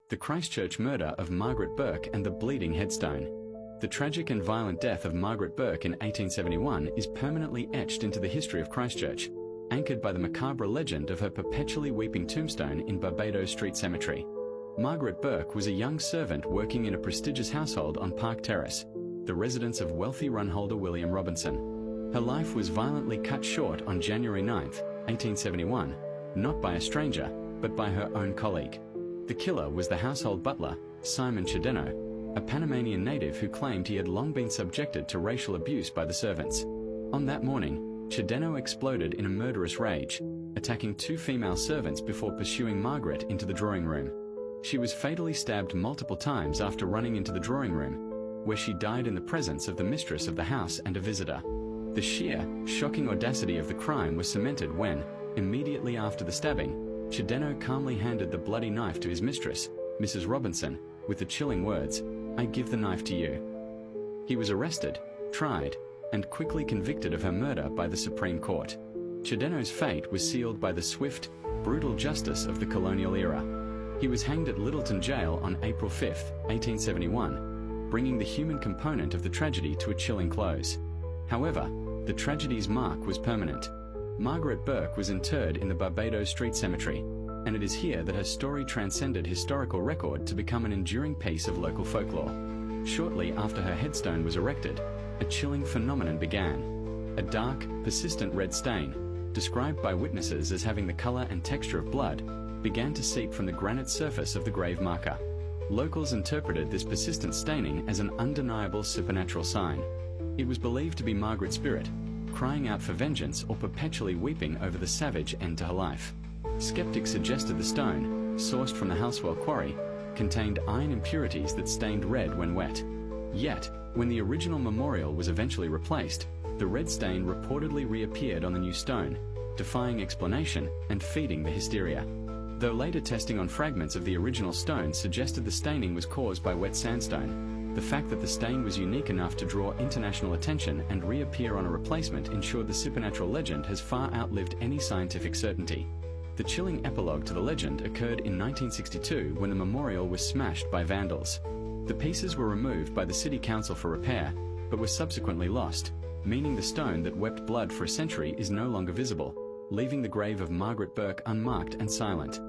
the Christchurch murder of Margaret Burke and the bleeding Headstone. The tragic and violent death of Margaret Burke in 1871 is permanently etched into the history of Christchurch, anchored by the macabre legend of her perpetually weeping tombstone in Barbados Street Cemetery. Margaret Burke was a young servant working in a prestigious household on Park Terrace, the residence of wealthy runholder William Robinson. Her life was violently cut short on January 9, 1871, not by a stranger, but by her own colleague. The killer was the household butler, Simon Chideno, a Panamanian native who claimed he had long been subjected to racial abuse by the servants. On that morning, Chideno exploded in a murderous rage, attacking two female servants before pursuing Margaret into the drawing room. She was fatally stabbed multiple times after running into the drawing room, where she died in the presence of the mistress of the house and a visitor. The sheer, shocking audacity of the crime was cemented when, immediately after the stabbing, Chideno calmly handed the bloody knife to his mistress, Mrs. Robinson, with the chilling words, "I give the knife to you." He was arrested, tried, and quickly convicted of her murder by the Supreme Court. Chideno's fate was sealed by the swift, brutal justice of the colonial era. He was hanged at Littleton Jail on April 5, 1871, bringing the human component of the tragedy to a chilling close. However, the tragedy's mark was permanent. Margaret Burke was interred in the Barbados Street Cemetery, and it is here that her story transcended historical record to become an enduring piece of local folklore. Shortly after her headstone was erected, a chilling phenomenon began. A dark, persistent red stain, described by witnesses as having the color and texture of blood, began to seep from the granite surface of the grave marker. Locals interpreted this persistent staining as an undeniable supernatural sign. It was believed to be Margaret's spirit, crying out for vengeance or perpetually weeping over the savage end to her life. Skeptics suggested the stone, sourced from the Housewell quarry, contained iron impurities that stained red when wet. Yet, when the original memorial was eventually replaced, the red stain reportedly reappeared on the new stone, defying explanation and feeding the hysteria. Though later testing on fragments of the original stone suggested the staining was caused by wet sandstone, the fact that the stain was unique enough to draw international attention and reappear on a replacement ensured the supernatural legend has far outlived any scientific certainty. The chilling epilogue to the legend occurred in 1962 when the memorial was smashed by vandals. The pieces were removed by the City Council for repair, but were subsequently lost, meaning the stone that wept blood for a century is no longer visible, leaving the grave of Margaret Burke unmarked and silent.